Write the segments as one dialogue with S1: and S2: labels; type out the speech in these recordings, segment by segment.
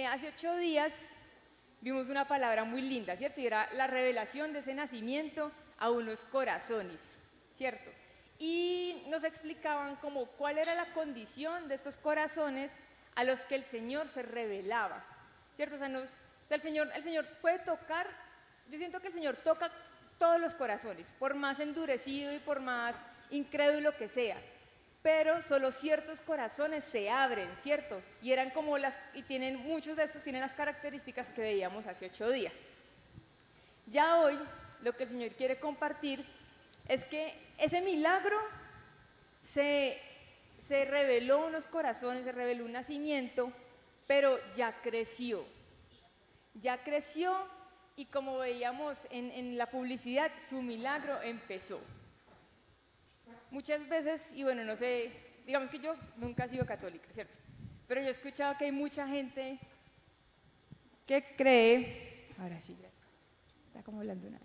S1: Hace 8 días vimos una palabra muy linda, ¿cierto? Y era la revelación de ese nacimiento a unos corazones, ¿cierto? Y nos explicaban como cuál era la condición de estos corazones a los que el Señor se revelaba, ¿cierto? O sea, el Señor puede tocar, yo siento que el Señor toca todos los corazones, por más endurecido y por más incrédulo que sea, pero solo ciertos corazones se abren, ¿cierto? Y tienen, muchos de estos tienen las características que veíamos hace 8 días. Ya hoy, lo que el Señor quiere compartir es que ese milagro se, se reveló unos corazones, se reveló un nacimiento, pero ya creció y como veíamos en la publicidad, su milagro empezó. Muchas veces, y bueno, no sé, digamos que yo nunca he sido católica, ¿cierto? Pero yo he escuchado que hay mucha gente que cree, ahora sí, gracias, está como hablando nada.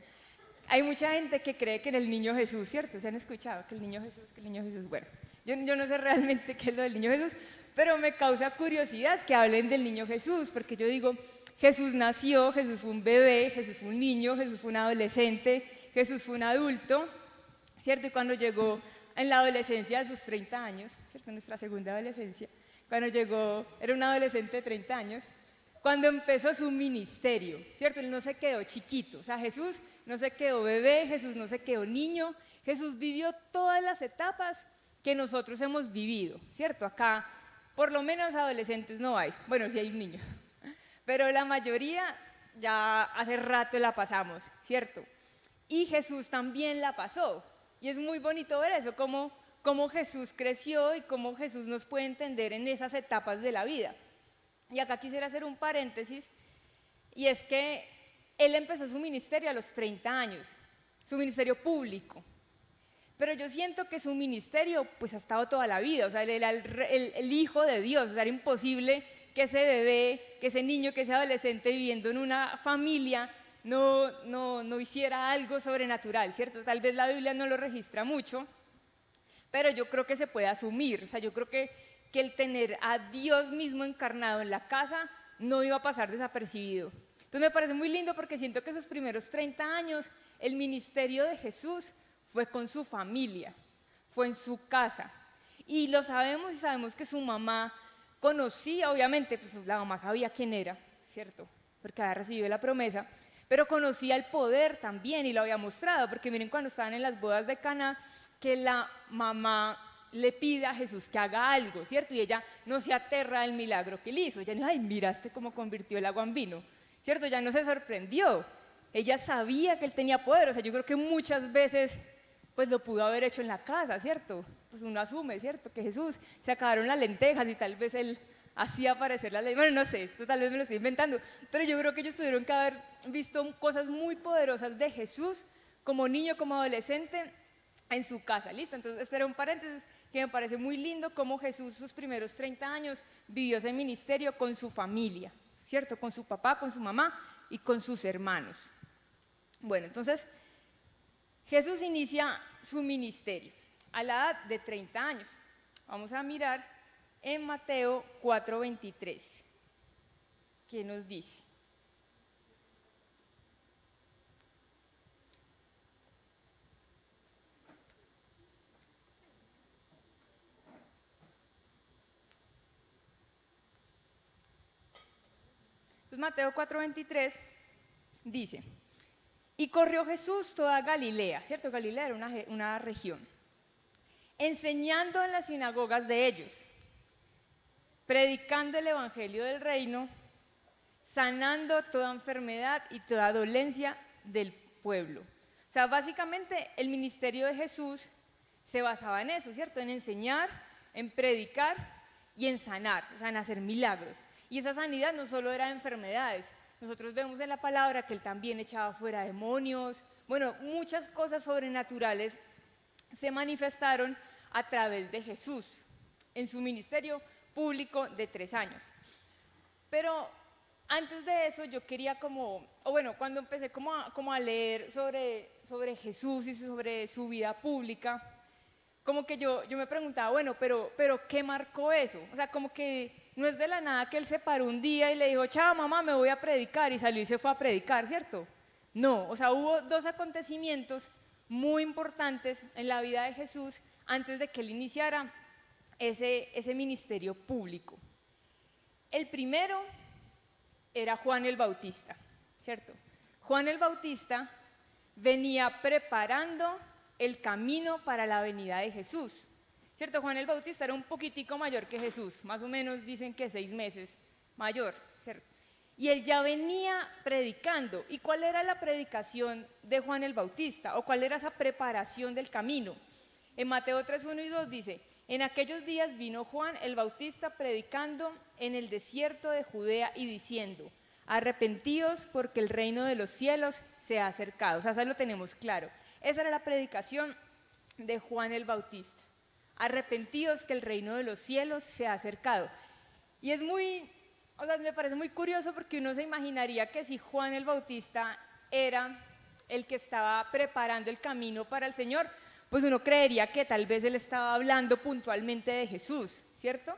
S1: Hay mucha gente que cree que en el niño Jesús, ¿cierto? ¿Se han escuchado? Que el niño Jesús, bueno, yo no sé realmente qué es lo del niño Jesús, pero me causa curiosidad que hablen del niño Jesús, porque yo digo, Jesús nació, Jesús fue un bebé, Jesús fue un niño, Jesús fue un adolescente, Jesús fue un adulto, ¿cierto? Y cuando llegó en la adolescencia de sus 30 años, ¿cierto? Nuestra segunda adolescencia, cuando llegó, era un adolescente de 30 años, cuando empezó su ministerio, ¿cierto? Él no se quedó chiquito, o sea, Jesús no se quedó bebé, Jesús no se quedó niño, Jesús vivió todas las etapas que nosotros hemos vivido, ¿cierto? Acá, por lo menos adolescentes no hay, bueno, sí hay un niño, pero la mayoría ya hace rato la pasamos, ¿cierto? Y Jesús también la pasó, y es muy bonito ver eso, cómo Jesús creció y cómo Jesús nos puede entender en esas etapas de la vida. Y acá quisiera hacer un paréntesis, y es que él empezó su ministerio a los 30 años, su ministerio público, pero yo siento que su ministerio pues ha estado toda la vida, o sea, él era el hijo de Dios, o sea, era imposible que ese bebé, que ese niño, que ese adolescente viviendo en una familia no hiciera algo sobrenatural, ¿cierto? Tal vez la Biblia no lo registra mucho, pero yo creo que se puede asumir, o sea, yo creo que el tener a Dios mismo encarnado en la casa no iba a pasar desapercibido. Entonces me parece muy lindo porque siento que esos primeros 30 años el ministerio de Jesús fue con su familia, fue en su casa. Y lo sabemos y sabemos que su mamá conocía, obviamente, pues la mamá sabía quién era, ¿cierto? Porque había recibido la promesa, pero conocía el poder también y lo había mostrado, porque miren cuando estaban en las bodas de Caná, que la mamá le pide a Jesús que haga algo, ¿cierto? Y ella no se aterra del milagro que él hizo, ella no, ay, miraste cómo convirtió el agua en vino, ¿cierto? Ya no se sorprendió, ella sabía que él tenía poder, o sea, yo creo que muchas veces pues lo pudo haber hecho en la casa, ¿cierto? Pues uno asume, ¿cierto? Que Jesús se acabaron las lentejas y tal vez él hacía aparecer las lentejas, bueno, no sé, esto tal vez me lo estoy inventando, pero yo creo que ellos tuvieron que haber visto cosas muy poderosas de Jesús como niño, como adolescente, en su casa, ¿listo? Entonces este era un paréntesis que me parece muy lindo cómo Jesús sus primeros 30 años vivió ese ministerio con su familia, ¿cierto? Con su papá, con su mamá y con sus hermanos. Bueno, entonces Jesús inicia su ministerio a la edad de 30 años. Vamos a mirar en Mateo 4:23, ¿qué nos dice? Entonces Mateo 4:23 dice, y corrió Jesús toda Galilea, ¿cierto? Galilea era una región, enseñando en las sinagogas de ellos, predicando el evangelio del reino, sanando toda enfermedad y toda dolencia del pueblo. O sea, básicamente el ministerio de Jesús se basaba en eso, ¿cierto? En enseñar, en predicar y en sanar, o sea, en hacer milagros. Y esa sanidad no solo era de enfermedades, nosotros vemos en la palabra que él también echaba fuera demonios, bueno, muchas cosas sobrenaturales se manifestaron a través de Jesús en su ministerio público de 3 años. Pero antes de eso yo quería cuando empecé como a leer sobre Jesús y sobre su vida pública, como que yo me preguntaba, bueno, pero ¿qué marcó eso? O sea, como que no es de la nada que él se paró un día y le dijo, chao mamá, me voy a predicar, y salió y se fue a predicar, ¿cierto? No, o sea, hubo dos acontecimientos muy importantes en la vida de Jesús antes de que él iniciara ese ministerio público. El primero era Juan el Bautista, ¿cierto? Juan el Bautista venía preparando el camino para la venida de Jesús, ¿cierto? Juan el Bautista era un poquitico mayor que Jesús, más o menos dicen que 6 meses mayor, ¿cierto? Y él ya venía predicando. ¿Y cuál era la predicación de Juan el Bautista? ¿O cuál era esa preparación del camino? En Mateo 3, 1 y 2 dice, en aquellos días vino Juan el Bautista predicando en el desierto de Judea y diciendo, arrepentíos porque el reino de los cielos se ha acercado. O sea, eso lo tenemos claro. Esa era la predicación de Juan el Bautista. Arrepentíos que el reino de los cielos se ha acercado. Y es muy, o sea, me parece muy curioso porque uno se imaginaría que si Juan el Bautista era el que estaba preparando el camino para el Señor, pues uno creería que tal vez él estaba hablando puntualmente de Jesús, ¿cierto?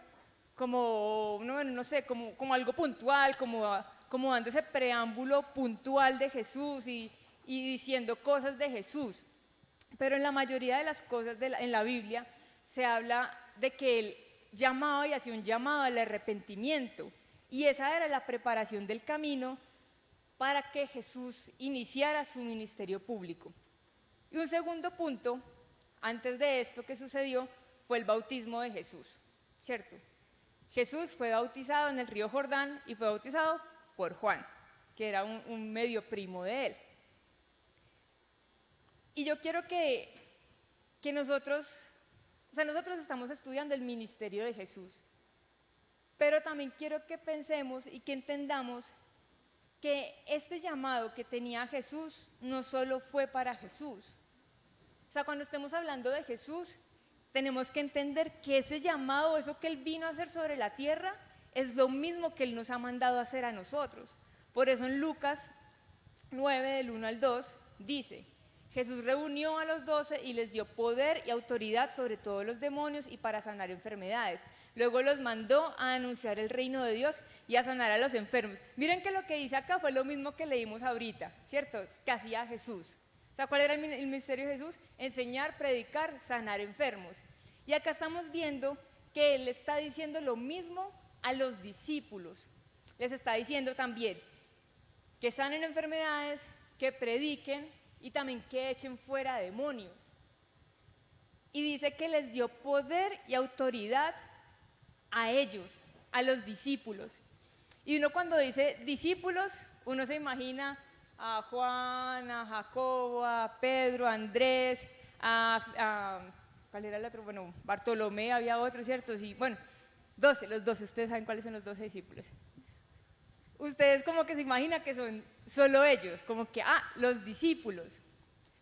S1: Como, no sé, como algo puntual, como dando ese preámbulo puntual de Jesús y diciendo cosas de Jesús. Pero en la mayoría de las cosas en la Biblia se habla de que él llamaba y hacía un llamado al arrepentimiento. Y esa era la preparación del camino para que Jesús iniciara su ministerio público. Y un segundo punto, antes de esto que sucedió, fue el bautismo de Jesús, ¿cierto? Jesús fue bautizado en el río Jordán y fue bautizado por Juan, que era un medio primo de él. Y yo quiero que nosotros, o sea, nosotros estamos estudiando el ministerio de Jesús, pero también quiero que pensemos y que entendamos que este llamado que tenía Jesús no solo fue para Jesús. O sea, cuando estemos hablando de Jesús, tenemos que entender que ese llamado, eso que Él vino a hacer sobre la tierra, es lo mismo que Él nos ha mandado a hacer a nosotros. Por eso en Lucas 9, del 1 al 2, dice, Jesús reunió a los 12 y les dio poder y autoridad sobre todos los demonios y para sanar enfermedades. Luego los mandó a anunciar el reino de Dios y a sanar a los enfermos. Miren que lo que dice acá fue lo mismo que leímos ahorita, ¿cierto? Que hacía Jesús. O sea, ¿cuál era el ministerio de Jesús? Enseñar, predicar, sanar enfermos. Y acá estamos viendo que Él está diciendo lo mismo a los discípulos. Les está diciendo también que sanen enfermedades, que prediquen y también que echen fuera demonios. Y dice que les dio poder y autoridad a ellos, a los discípulos. Y uno cuando dice discípulos, uno se imagina a Juan, a Jacobo, a Pedro, a Andrés, ¿cuál era el otro? Bueno, Bartolomé, había otro, ¿cierto? Sí, bueno, 12, los 12, ustedes saben cuáles son los 12 discípulos. Ustedes como que se imaginan que son solo ellos, como que, los discípulos.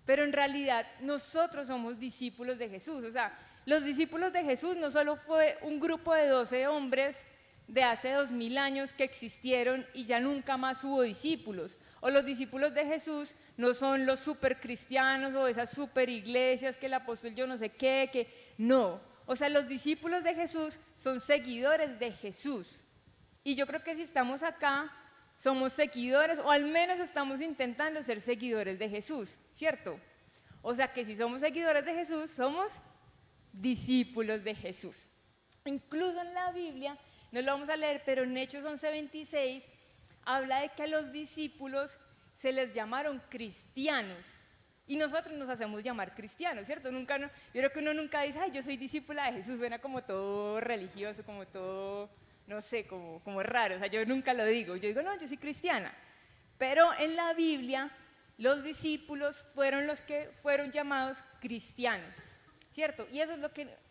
S1: Pero en realidad nosotros somos discípulos de Jesús. O sea, los discípulos de Jesús no solo fue un grupo de 12 hombres de hace 2000 años que existieron y ya nunca más hubo discípulos. O los discípulos de Jesús no son los supercristianos o esas super iglesias que el apóstol yo no sé qué, que no. O sea, los discípulos de Jesús son seguidores de Jesús. Y yo creo que si estamos acá, somos seguidores, o al menos estamos intentando ser seguidores de Jesús, ¿cierto? O sea que si somos seguidores de Jesús, somos discípulos de Jesús. Incluso en la Biblia, no lo vamos a leer, pero en Hechos 11:26, habla de que a los discípulos se les llamaron cristianos. Y nosotros nos hacemos llamar cristianos, ¿cierto? Yo creo que uno nunca dice, yo soy discípula de Jesús, suena como todo religioso, como todo, no sé, como raro. O sea, yo nunca lo digo. Yo digo, no, yo soy cristiana. Pero en la Biblia, los discípulos fueron los que fueron llamados cristianos, ¿cierto? Y esa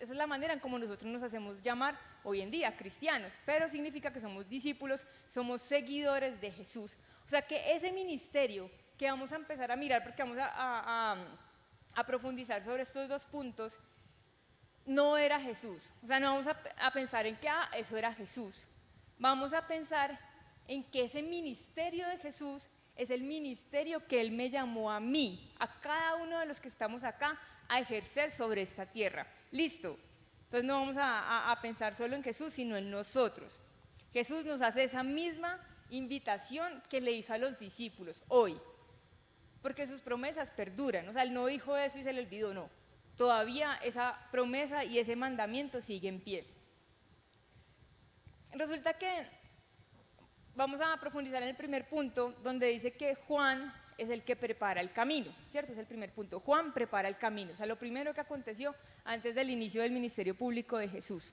S1: es la manera en como nosotros nos hacemos llamar hoy en día, cristianos. Pero significa que somos discípulos, somos seguidores de Jesús. O sea, que ese ministerio que vamos a empezar a mirar, porque vamos a profundizar sobre estos dos puntos, no era Jesús. O sea, no vamos a pensar en que eso era Jesús. Vamos a pensar en que ese ministerio de Jesús es el ministerio que Él me llamó a mí, a cada uno de los que estamos acá, a ejercer sobre esta tierra. ¿Listo? Entonces no vamos a pensar solo en Jesús, sino en nosotros. Jesús nos hace esa misma invitación que le hizo a los discípulos hoy, porque sus promesas perduran. O sea, él no dijo eso y se le olvidó, no. Todavía esa promesa y ese mandamiento sigue en pie. Resulta que vamos a profundizar en el primer punto, donde dice que Juan es el que prepara el camino, ¿cierto? Es el primer punto. Juan prepara el camino, o sea, lo primero que aconteció antes del inicio del ministerio público de Jesús.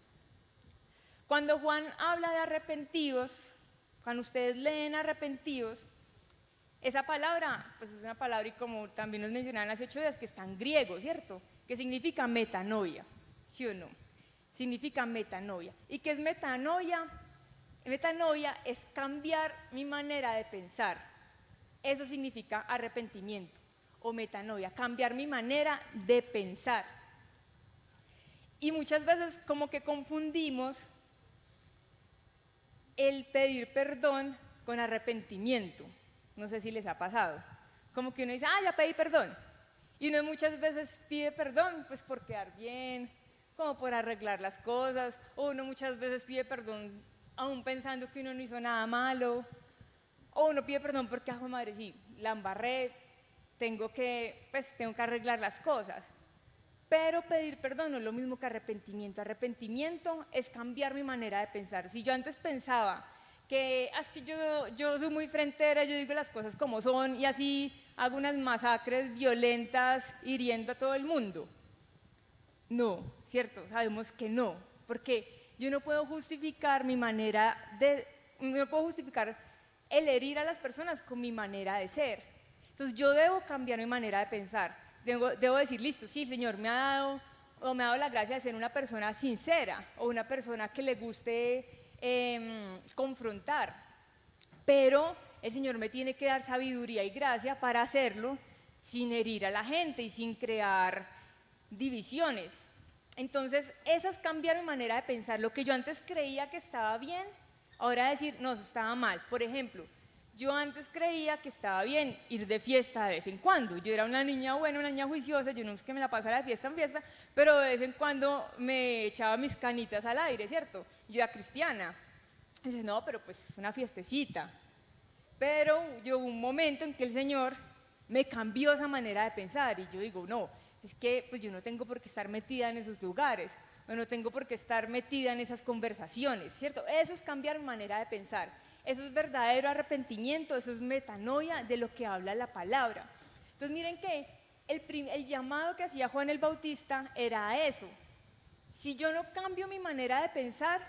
S1: Cuando Juan habla de arrepentidos, cuando ustedes leen arrepentidos, esa palabra, pues es una palabra, y como también nos mencionaban hace 8 días, que está en griego, ¿cierto? Que significa metanoia, ¿sí o no? Significa metanoia. ¿Y qué es metanoia? Metanoia es cambiar mi manera de pensar. Eso significa arrepentimiento o metanoia, cambiar mi manera de pensar. Y muchas veces como que confundimos el pedir perdón con arrepentimiento. No sé si les ha pasado. Como que uno dice, ya pedí perdón. Y uno muchas veces pide perdón pues por quedar bien, como por arreglar las cosas, o uno muchas veces pide perdón aún pensando que uno no hizo nada malo, o uno pide perdón porque, madre, sí, la embarré, tengo que arreglar las cosas. Pero pedir perdón no es lo mismo que arrepentimiento. Arrepentimiento es cambiar mi manera de pensar. Si yo antes pensaba que es que yo soy muy frentera, yo digo las cosas como son y así hago unas masacres violentas hiriendo a todo el mundo. No, ¿cierto? Sabemos que no, porque yo no puedo justificar no puedo justificar el herir a las personas con mi manera de ser. Entonces yo debo cambiar mi manera de pensar. Debo decir, listo, sí, el Señor me ha dado la gracia de ser una persona sincera o una persona que le guste confrontar, pero el Señor me tiene que dar sabiduría y gracia para hacerlo sin herir a la gente y sin crear divisiones. Entonces, esa es cambiar mi manera de pensar. Lo que yo antes creía que estaba bien, ahora decir, no, eso estaba mal. Por ejemplo, yo antes creía que estaba bien ir de fiesta de vez en cuando. Yo era una niña buena, una niña juiciosa, yo no es que me la pasara de fiesta en fiesta, pero de vez en cuando me echaba mis canitas al aire, ¿cierto? Yo era cristiana. Y dices, no, pero pues es una fiestecita. Pero llegó un momento en que el Señor me cambió esa manera de pensar y yo digo, no, es que pues yo no tengo por qué estar metida en esos lugares, o no tengo por qué estar metida en esas conversaciones, ¿cierto? Eso es cambiar mi manera de pensar. Eso es verdadero arrepentimiento, eso es metanoia de lo que habla la palabra. Entonces miren que el llamado que hacía Juan el Bautista era a eso. Si yo no cambio mi manera de pensar,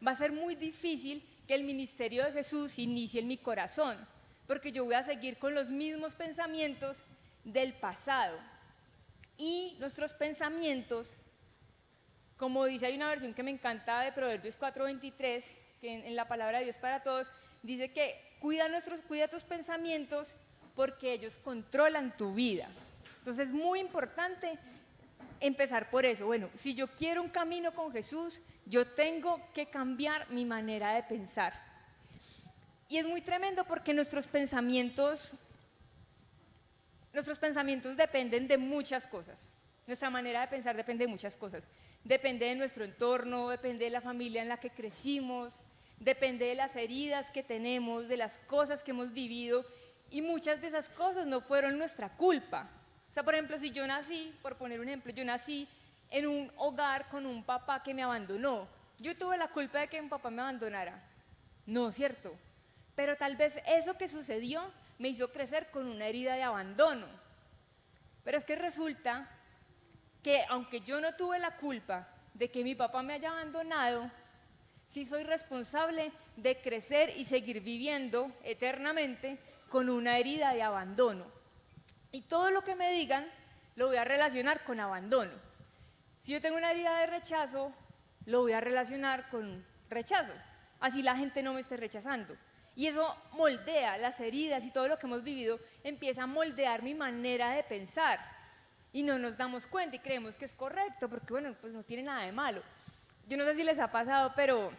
S1: va a ser muy difícil que el ministerio de Jesús inicie en mi corazón, porque yo voy a seguir con los mismos pensamientos del pasado. Y nuestros pensamientos, como dice, hay una versión que me encanta de Proverbios 4:23, que en la palabra de Dios para todos, dice que cuida tus pensamientos porque ellos controlan tu vida. Entonces es muy importante empezar por eso. Bueno, si yo quiero un camino con Jesús, yo tengo que cambiar mi manera de pensar. Y es muy tremendo porque nuestros pensamientos dependen de muchas cosas. Nuestra manera de pensar depende de muchas cosas. Depende de nuestro entorno, depende de la familia en la que crecimos, depende de las heridas que tenemos, de las cosas que hemos vivido, y muchas de esas cosas no fueron nuestra culpa. O sea, por ejemplo, si yo nací, por poner un ejemplo, yo nací en un hogar con un papá que me abandonó. ¿Yo tuve la culpa de que mi papá me abandonara? No, ¿cierto? Pero tal vez eso que sucedió me hizo crecer con una herida de abandono. Pero es que resulta que aunque yo no tuve la culpa de que mi papá me haya abandonado, sí soy responsable de crecer y seguir viviendo eternamente con una herida de abandono. Y todo lo que me digan lo voy a relacionar con abandono. Si yo tengo una herida de rechazo, lo voy a relacionar con rechazo. Así la gente no me esté rechazando. Y eso moldea las heridas y todo lo que hemos vivido, empieza a moldear mi manera de pensar. Y no nos damos cuenta y creemos que es correcto, porque bueno, pues no tiene nada de malo. Yo no sé si les ha pasado, pero,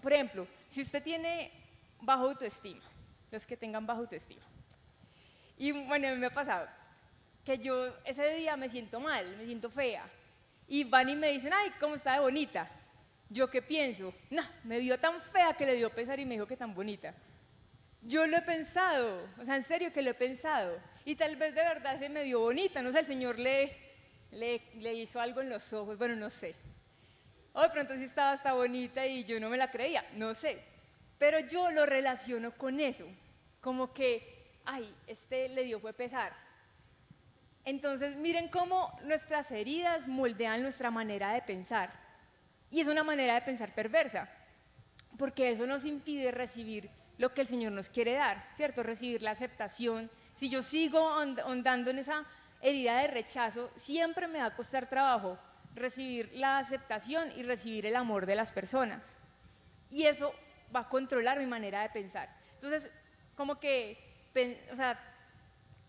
S1: por ejemplo, si usted tiene baja autoestima, los que tengan baja autoestima, y bueno, a mí me ha pasado que yo ese día me siento mal, me siento fea, y van y me dicen, ay, ¿cómo está de bonita? ¿Yo qué pienso? No, me vio tan fea que le dio pesar y me dijo que tan bonita. Yo lo he pensado, o sea, en serio que lo he pensado. Y tal vez de verdad se me vio bonita, no sé, el Señor le hizo algo en los ojos, bueno, no sé. O de pronto sí estaba hasta bonita y yo no me la creía, no sé. Pero yo lo relaciono con eso, como que, ay, le dio fue pesar. Entonces, miren cómo nuestras heridas moldean nuestra manera de pensar. Y es una manera de pensar perversa, porque eso nos impide recibir lo que el Señor nos quiere dar, ¿cierto? Recibir la aceptación. Si yo sigo ahondando en esa herida de rechazo, siempre me va a costar trabajo recibir la aceptación y recibir el amor de las personas. Y eso va a controlar mi manera de pensar. Entonces, como que, o sea,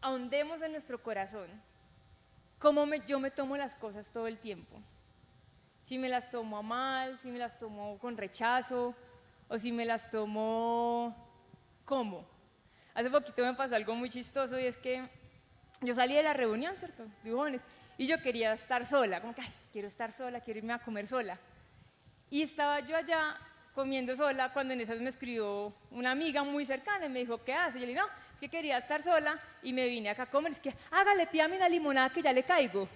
S1: ahondemos en nuestro corazón, cómo yo me tomo las cosas todo el tiempo. Si me las tomo a mal, si me las tomo con rechazo, o si me las tomo, ¿cómo? Hace poquito me pasó algo muy chistoso y es que yo salí de la reunión, ¿cierto? De jóvenes, y yo quería estar sola, como que, ay, quiero estar sola, quiero irme a comer sola. Y estaba yo allá comiendo sola cuando en esas me escribió una amiga muy cercana y me dijo, ¿qué hace? Y yo le dije, no, es que quería estar sola y me vine acá a comer, es que hágale, pídame una limonada que ya le caigo.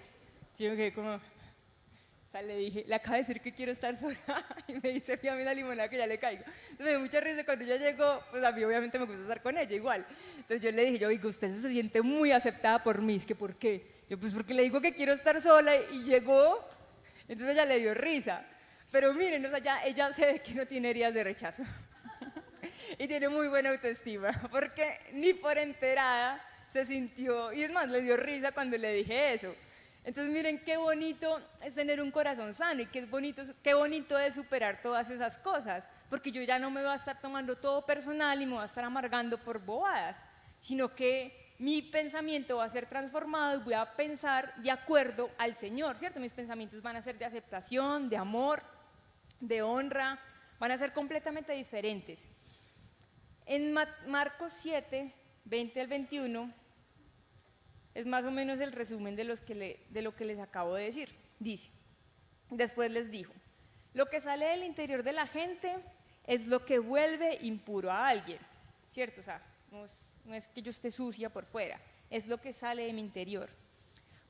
S1: Sí, yo quedé como, o sea, le dije, le acabo de decir que quiero estar sola y me dice, pídame una limonada que ya le caigo. Entonces me dio mucha risa cuando ella llegó, pues a mí obviamente me gusta estar con ella igual. Entonces yo le dije, yo oiga, usted se siente muy aceptada por mí, es que ¿por qué? Yo pues porque le digo que quiero estar sola y llegó, entonces ella le dio risa. Pero miren, o sea, ella se ve que no tiene heridas de rechazo y tiene muy buena autoestima, porque ni por enterada se sintió, y es más, le dio risa cuando le dije eso. Entonces miren qué bonito es tener un corazón sano y qué bonito es superar todas esas cosas, porque yo ya no me voy a estar tomando todo personal y me voy a estar amargando por bobadas, sino que mi pensamiento va a ser transformado y voy a pensar de acuerdo al Señor, ¿cierto? Mis pensamientos van a ser de aceptación, de amor, de honra, van a ser completamente diferentes. En Marcos 7, 20 al 21, es más o menos el resumen de lo que les acabo de decir. Dice, después les dijo, lo que sale del interior de la gente es lo que vuelve impuro a alguien, ¿cierto? O sea, no es que yo esté sucia por fuera, es lo que sale de mi interior.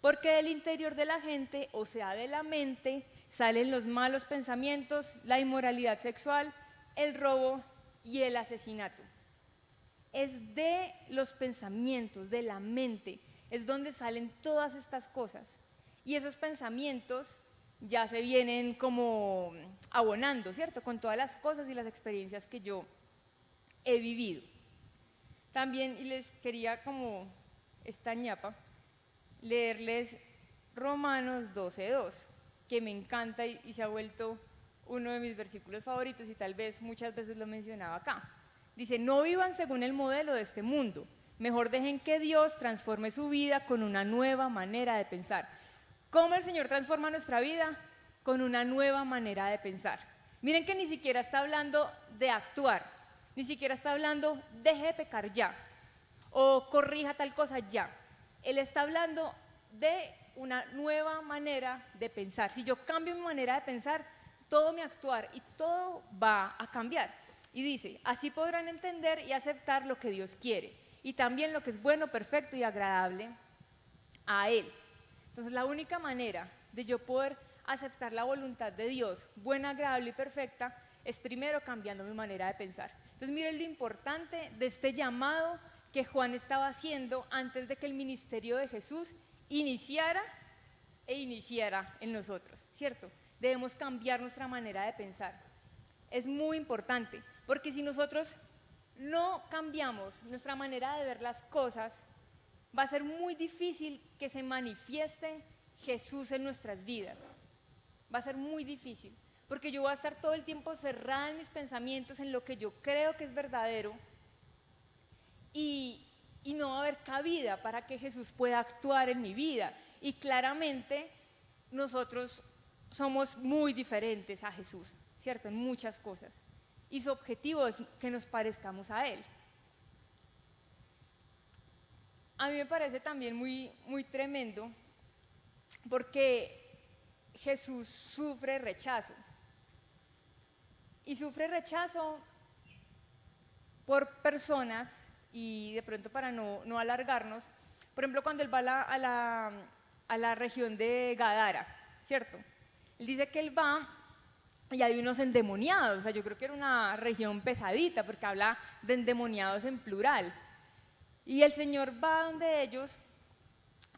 S1: Porque del interior de la gente, o sea, de la mente, salen los malos pensamientos, la inmoralidad sexual, el robo y el asesinato. Es de los pensamientos, de la mente, es donde salen todas estas cosas. Y esos pensamientos ya se vienen como abonando, ¿cierto? Con todas las cosas y las experiencias que yo he vivido. También, y les quería como esta ñapa, leerles Romanos 12:2, que me encanta y se ha vuelto uno de mis versículos favoritos y tal vez muchas veces lo mencionaba acá. Dice, no vivan según el modelo de este mundo, mejor dejen que Dios transforme su vida con una nueva manera de pensar. ¿Cómo el Señor transforma nuestra vida? Con una nueva manera de pensar. Miren que ni siquiera está hablando de actuar, ni siquiera está hablando deje de pecar ya, o corrija tal cosa ya. Él está hablando de una nueva manera de pensar. Si yo cambio mi manera de pensar, todo mi actuar y todo va a cambiar. Y dice, así podrán entender y aceptar lo que Dios quiere y también lo que es bueno, perfecto y agradable a Él. Entonces la única manera de yo poder aceptar la voluntad de Dios, buena, agradable y perfecta, es primero cambiando mi manera de pensar. Entonces miren lo importante de este llamado que Juan estaba haciendo antes de que el ministerio de Jesús iniciara en nosotros, ¿cierto? Debemos cambiar nuestra manera de pensar. Es muy importante, porque si nosotros no cambiamos nuestra manera de ver las cosas, va a ser muy difícil que se manifieste Jesús en nuestras vidas. Va a ser muy difícil, porque yo voy a estar todo el tiempo cerrada en mis pensamientos, en lo que yo creo que es verdadero, y no va a haber cabida para que Jesús pueda actuar en mi vida. Y claramente nosotros somos muy diferentes a Jesús, ¿cierto? En muchas cosas. Y su objetivo es que nos parezcamos a Él. A mí me parece también muy, muy tremendo porque Jesús sufre rechazo. y sufre rechazo por personas, y de pronto para no alargarnos, por ejemplo, cuando él va a la región de Gadara, ¿cierto? Él dice que él va y hay unos endemoniados, o sea, yo creo que era una región pesadita porque habla de endemoniados en plural. Y el Señor va donde ellos,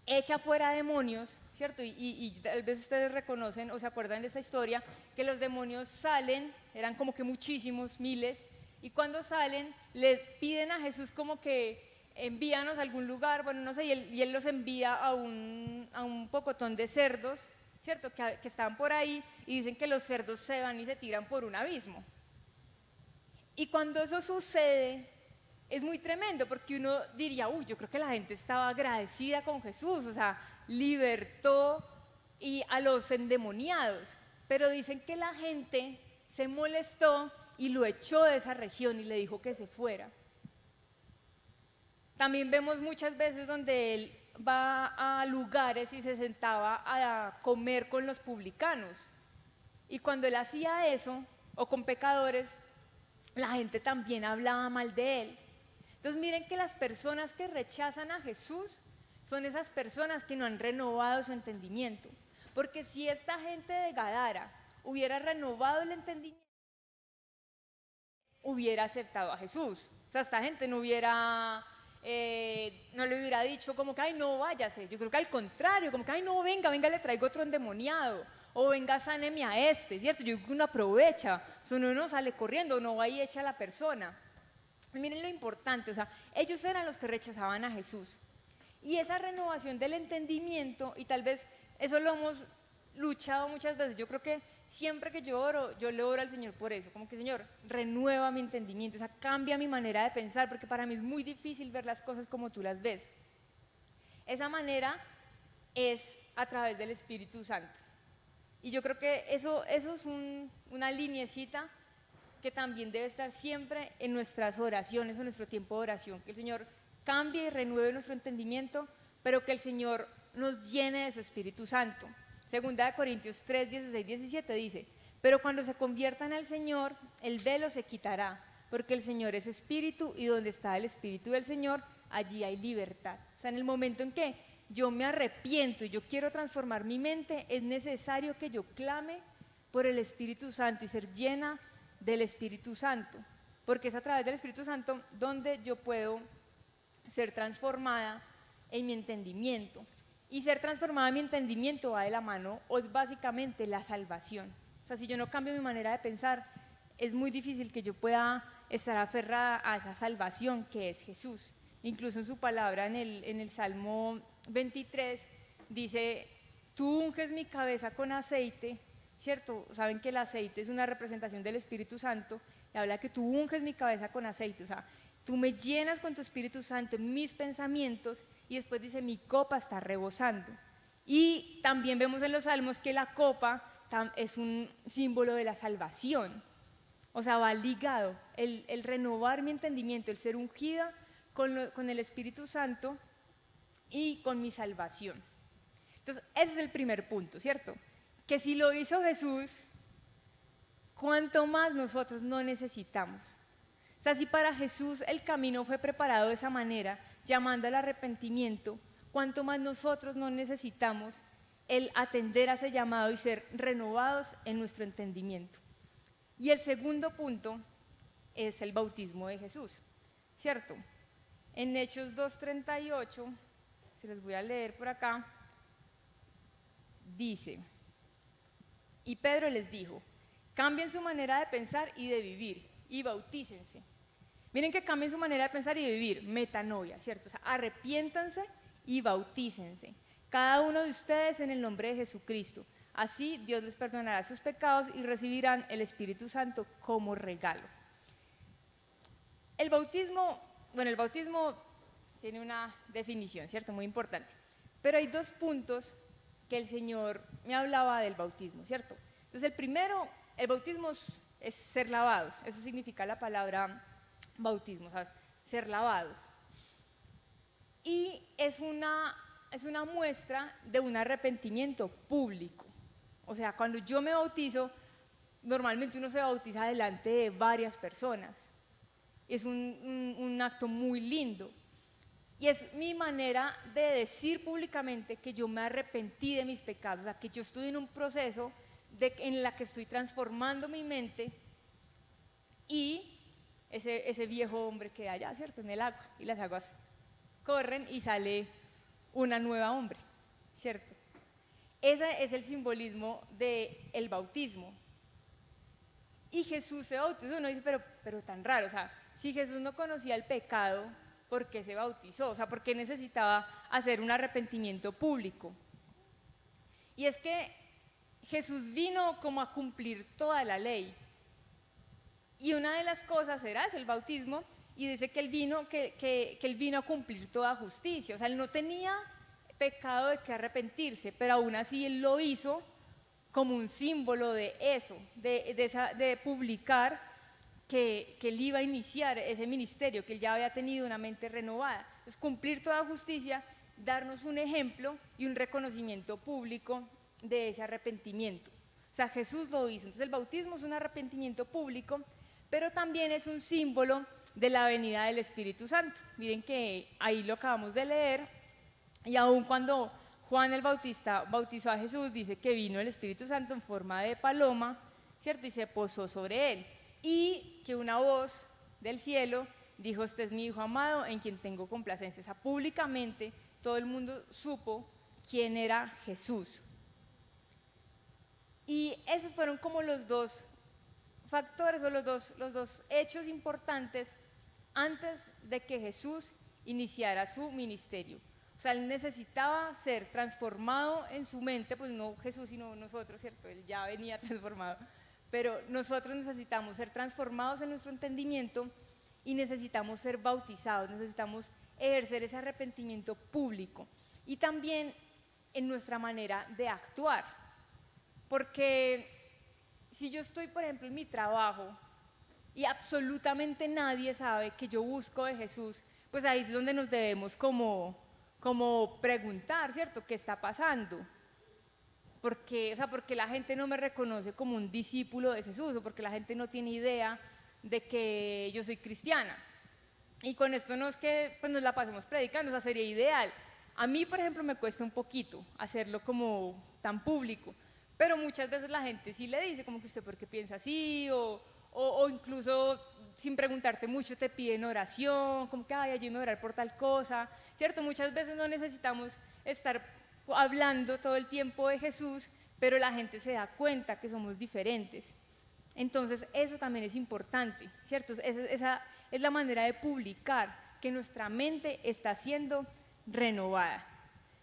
S1: echa fuera demonios, ¿cierto? Y tal vez ustedes reconocen o se acuerdan de esta historia, que los demonios salen, eran como que muchísimos, miles, y cuando salen le piden a Jesús como que envíanos a algún lugar, bueno, no sé, y él los envía a un pocotón de cerdos, ¿cierto? Que están por ahí y dicen que los cerdos se van y se tiran por un abismo. Y cuando eso sucede, es muy tremendo porque uno diría, uy, yo creo que la gente estaba agradecida con Jesús, o sea, libertó y a los endemoniados, pero dicen que la gente se molestó y lo echó de esa región y le dijo que se fuera. También vemos muchas veces donde él va a lugares y se sentaba a comer con los publicanos. Y cuando él hacía eso, o con pecadores, la gente también hablaba mal de él. Entonces miren que las personas que rechazan a Jesús son esas personas que no han renovado su entendimiento. Porque si esta gente de Gadara hubiera renovado el entendimiento, hubiera aceptado a Jesús. O sea, esta gente no le hubiera dicho como que, ay, no, váyase. Yo creo que al contrario, como que, ay, no, venga, le traigo otro endemoniado. O venga, sáneme a este, ¿cierto? Yo creo que uno aprovecha, o uno no sale corriendo, no va y echa a la persona. Miren lo importante, o sea, ellos eran los que rechazaban a Jesús. Y esa renovación del entendimiento, y tal vez eso lo hemos luchado muchas veces, yo creo que siempre que yo oro, yo le oro al Señor por eso, como que Señor, renueva mi entendimiento, o sea, cambia mi manera de pensar, porque para mí es muy difícil ver las cosas como tú las ves. Esa manera es a través del Espíritu Santo. Y yo creo que eso es una lineecita que también debe estar siempre en nuestras oraciones, en nuestro tiempo de oración, que el Señor cambie y renueve nuestro entendimiento, pero que el Señor nos llene de su Espíritu Santo. Segunda de Corintios 3, 16, 17 dice, pero cuando se conviertan al Señor, el velo se quitará, porque el Señor es Espíritu y donde está el Espíritu del Señor, allí hay libertad. O sea, en el momento en que yo me arrepiento y yo quiero transformar mi mente, es necesario que yo clame por el Espíritu Santo y ser llena del Espíritu Santo, porque es a través del Espíritu Santo donde yo puedo ser transformada en mi entendimiento. Y ser transformada en mi entendimiento va de la mano, o es básicamente la salvación. O sea, si yo no cambio mi manera de pensar, es muy difícil que yo pueda estar aferrada a esa salvación que es Jesús. Incluso en su palabra, en el Salmo 23, dice, tú unges mi cabeza con aceite, ¿cierto? Saben que el aceite es una representación del Espíritu Santo, y habla que tú unges mi cabeza con aceite, o sea, tú me llenas con tu Espíritu Santo en mis pensamientos, y después dice, mi copa está rebosando. Y también vemos en los salmos que la copa es un símbolo de la salvación, o sea, va ligado el renovar mi entendimiento, el ser ungida con el Espíritu Santo y con mi salvación. Entonces, ese es el primer punto, ¿cierto? Que si lo hizo Jesús, ¿cuánto más nosotros no necesitamos? O sea, si para Jesús el camino fue preparado de esa manera, llamando al arrepentimiento, ¿cuánto más nosotros no necesitamos el atender a ese llamado y ser renovados en nuestro entendimiento? Y el segundo punto es el bautismo de Jesús, ¿cierto? En Hechos 2:38, se les voy a leer por acá, dice, y Pedro les dijo, cambien su manera de pensar y de vivir y bautícense. Miren que cambien su manera de pensar y de vivir, metanoia, ¿cierto? O sea, arrepiéntanse y bautícense, cada uno de ustedes en el nombre de Jesucristo. Así Dios les perdonará sus pecados y recibirán el Espíritu Santo como regalo. El bautismo tiene una definición, ¿cierto? Muy importante. Pero hay dos puntos que el Señor me hablaba del bautismo, ¿cierto? Entonces el primero, el bautismo es ser lavados, eso significa la palabra bautismo, o sea, ser lavados. Y es una muestra de un arrepentimiento público. O sea, cuando yo me bautizo, normalmente uno se bautiza delante de varias personas. Es un acto muy lindo. Y es mi manera de decir públicamente que yo me arrepentí de mis pecados, o sea, que yo estoy en un proceso en la que estoy transformando mi mente y ese viejo hombre queda allá, ¿cierto?, en el agua, y las aguas corren y sale una nueva hombre, ¿cierto? Ese es el simbolismo del bautismo. Y Jesús se bautizó. Uno dice, pero tan raro, o sea, si Jesús no conocía el pecado, ¿por qué se bautizó? O sea, ¿por qué necesitaba hacer un arrepentimiento público? Y es que Jesús vino como a cumplir toda la ley. Y una de las cosas era eso, el bautismo, y dice que él vino a cumplir toda justicia. O sea, él no tenía pecado de que arrepentirse, pero aún así él lo hizo como un símbolo de eso, de publicar que él iba a iniciar ese ministerio, que él ya había tenido una mente renovada. Entonces, cumplir toda justicia, darnos un ejemplo y un reconocimiento público de ese arrepentimiento. O sea, Jesús lo hizo. Entonces, el bautismo es un arrepentimiento público, pero también es un símbolo de la venida del Espíritu Santo. Miren que ahí lo acabamos de leer, y aun cuando Juan el Bautista bautizó a Jesús, dice que vino el Espíritu Santo en forma de paloma, ¿cierto? Y se posó sobre él. Y que una voz del cielo dijo, este es mi Hijo amado en quien tengo complacencia. O sea, públicamente todo el mundo supo quién era Jesús. Y esos fueron como los dos factores o los dos hechos importantes antes de que Jesús iniciara su ministerio. O sea, él necesitaba ser transformado en su mente, pues no Jesús sino nosotros, ¿cierto? Él ya venía transformado, pero nosotros necesitamos ser transformados en nuestro entendimiento y necesitamos ser bautizados, necesitamos ejercer ese arrepentimiento público y también en nuestra manera de actuar, porque si yo estoy, por ejemplo, en mi trabajo y absolutamente nadie sabe que yo busco de Jesús, pues ahí es donde nos debemos como preguntar, ¿cierto? ¿Qué está pasando? Porque la gente no me reconoce como un discípulo de Jesús, o porque la gente no tiene idea de que yo soy cristiana. Y con esto no es que pues, nos la pasemos predicando, o sea, sería ideal. A mí, por ejemplo, me cuesta un poquito hacerlo como tan público, pero muchas veces la gente sí le dice como que usted por qué piensa así, o incluso sin preguntarte mucho te piden oración, como que ay, ayúdame a orar por tal cosa, ¿cierto? Muchas veces no necesitamos estar hablando todo el tiempo de Jesús, pero la gente se da cuenta que somos diferentes. Entonces eso también es importante, ¿cierto? Esa es la manera de publicar que nuestra mente está siendo renovada.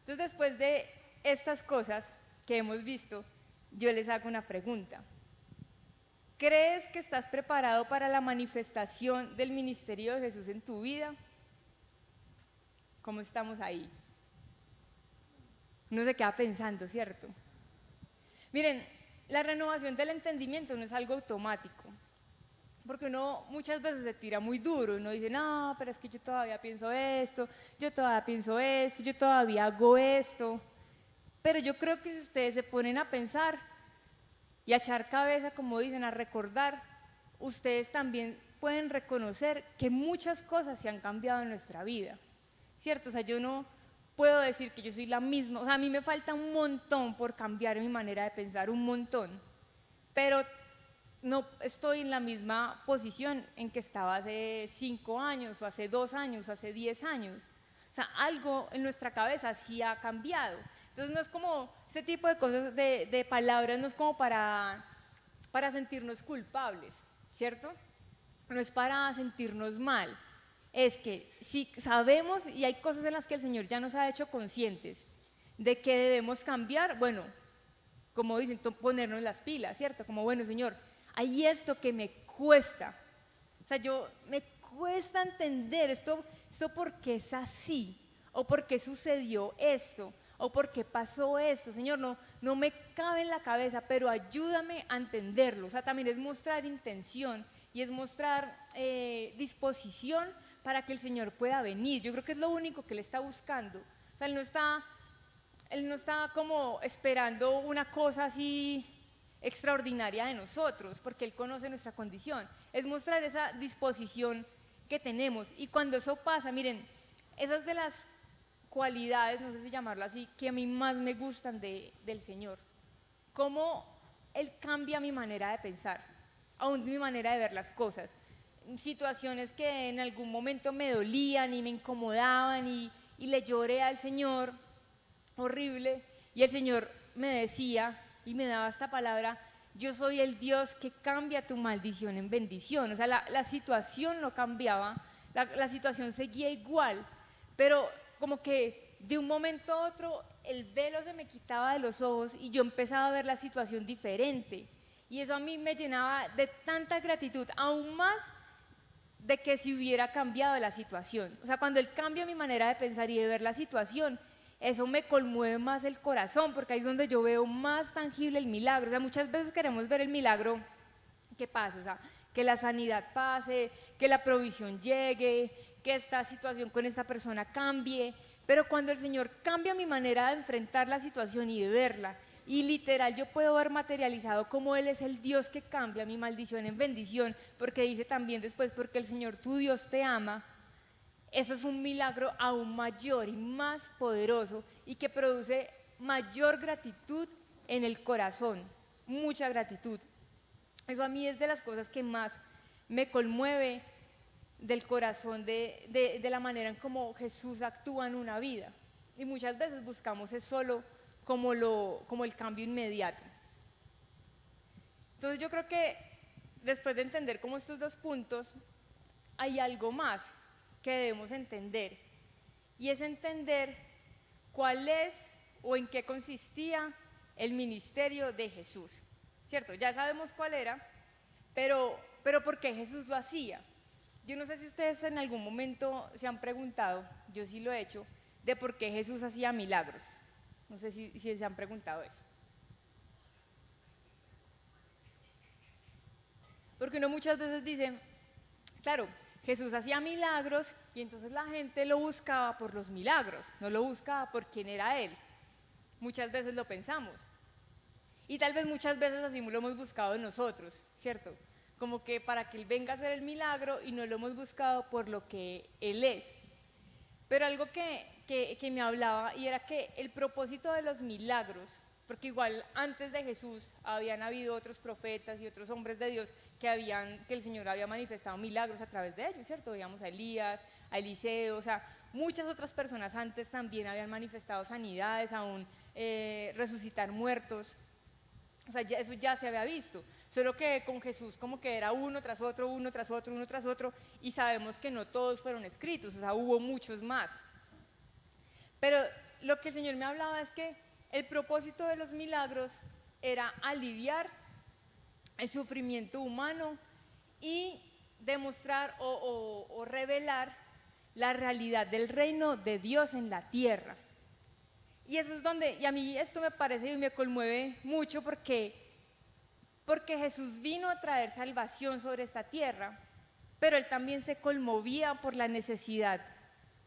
S1: Entonces, después de estas cosas que hemos visto, yo les hago una pregunta. ¿Crees que estás preparado para la manifestación del ministerio de Jesús en tu vida? ¿Cómo estamos ahí? Uno se queda pensando, ¿cierto? Miren, la renovación del entendimiento no es algo automático, porque uno muchas veces se tira muy duro, uno dice, no, pero es que yo todavía pienso esto, yo todavía pienso esto, yo todavía hago esto, pero yo creo que si ustedes se ponen a pensar y a echar cabeza, como dicen, a recordar, ustedes también pueden reconocer que muchas cosas se han cambiado en nuestra vida, ¿cierto? O sea, yo no puedo decir que yo soy la misma, o sea, a mí me falta un montón por cambiar mi manera de pensar, un montón, pero no estoy en la misma posición en que estaba hace 5 años, o hace 2 años, o hace 10 años. O sea, algo en nuestra cabeza sí ha cambiado. Entonces no es como, este tipo de cosas, de palabras, no es como para sentirnos culpables, ¿cierto? No es para sentirnos mal. Es que si sabemos y hay cosas en las que el Señor ya nos ha hecho conscientes de que debemos cambiar, bueno, como dicen, ponernos las pilas, ¿cierto? Como, bueno, Señor, hay esto que me cuesta, o sea, me cuesta entender esto porque es así, o porque sucedió esto, o porque pasó esto, Señor, no me cabe en la cabeza, pero ayúdame a entenderlo. O sea, también es mostrar intención y es mostrar disposición para que el Señor pueda venir. Yo creo que es lo único que Él está buscando. O sea, Él no está como esperando una cosa así extraordinaria de nosotros, porque Él conoce nuestra condición. Es mostrar esa disposición que tenemos. Y cuando eso pasa, miren, esas de las cualidades, no sé si llamarlo así, que a mí más me gustan del Señor. Cómo Él cambia mi manera de pensar, aún mi manera de ver las cosas. Situaciones que en algún momento me dolían y me incomodaban y le lloré al Señor, horrible, y el Señor me decía y me daba esta palabra: yo soy el Dios que cambia tu maldición en bendición. O sea, la situación no cambiaba, la situación seguía igual, pero como que de un momento a otro el velo se me quitaba de los ojos y yo empezaba a ver la situación diferente. Y eso a mí me llenaba de tanta gratitud, aún más de que si hubiera cambiado la situación. O sea, cuando Él cambia mi manera de pensar y de ver la situación, eso me conmueve más el corazón, porque ahí es donde yo veo más tangible el milagro. O sea, muchas veces queremos ver el milagro que pase, o sea, que la sanidad pase, que la provisión llegue, que esta situación con esta persona cambie, pero cuando el Señor cambia mi manera de enfrentar la situación y de verla, y literal yo puedo ver materializado cómo Él es el Dios que cambia mi maldición en bendición, porque dice también después: porque el Señor tu Dios te ama. Eso es un milagro aún mayor y más poderoso, y que produce mayor gratitud en el corazón, mucha gratitud. Eso a mí es de las cosas que más me conmueve del corazón, de la manera en cómo Jesús actúa en una vida. Y muchas veces buscamos es solo como el cambio inmediato. Entonces yo creo que después de entender como estos dos puntos, hay algo más que debemos entender, y es entender cuál es o en qué consistía el ministerio de Jesús, ¿cierto? Ya sabemos cuál era, pero ¿por qué Jesús lo hacía? Yo no sé si ustedes en algún momento se han preguntado, yo sí lo he hecho, de por qué Jesús hacía milagros. No sé si se han preguntado eso. Porque uno muchas veces dice, claro, Jesús hacía milagros y entonces la gente lo buscaba por los milagros, no lo buscaba por quién era Él. Muchas veces lo pensamos. Y tal vez muchas veces así lo hemos buscado nosotros, ¿cierto? Como que para que Él venga a hacer el milagro, y no lo hemos buscado por lo que Él es. Pero algo que me hablaba, y era que el propósito de los milagros, porque igual antes de Jesús habían habido otros profetas y otros hombres de Dios que el Señor había manifestado milagros a través de ellos, ¿cierto? Veíamos a Elías, a Eliseo, o sea, muchas otras personas antes también habían manifestado sanidades, aún resucitar muertos. O sea, eso ya se había visto, solo que con Jesús como que era uno tras otro, uno tras otro, uno tras otro, y sabemos que no todos fueron escritos, o sea, hubo muchos más. Pero lo que el Señor me hablaba es que el propósito de los milagros era aliviar el sufrimiento humano y demostrar o revelar la realidad del reino de Dios en la tierra. Y eso es donde, y a mí esto me parece y me conmueve mucho, porque Jesús vino a traer salvación sobre esta tierra, pero Él también se conmovía por la necesidad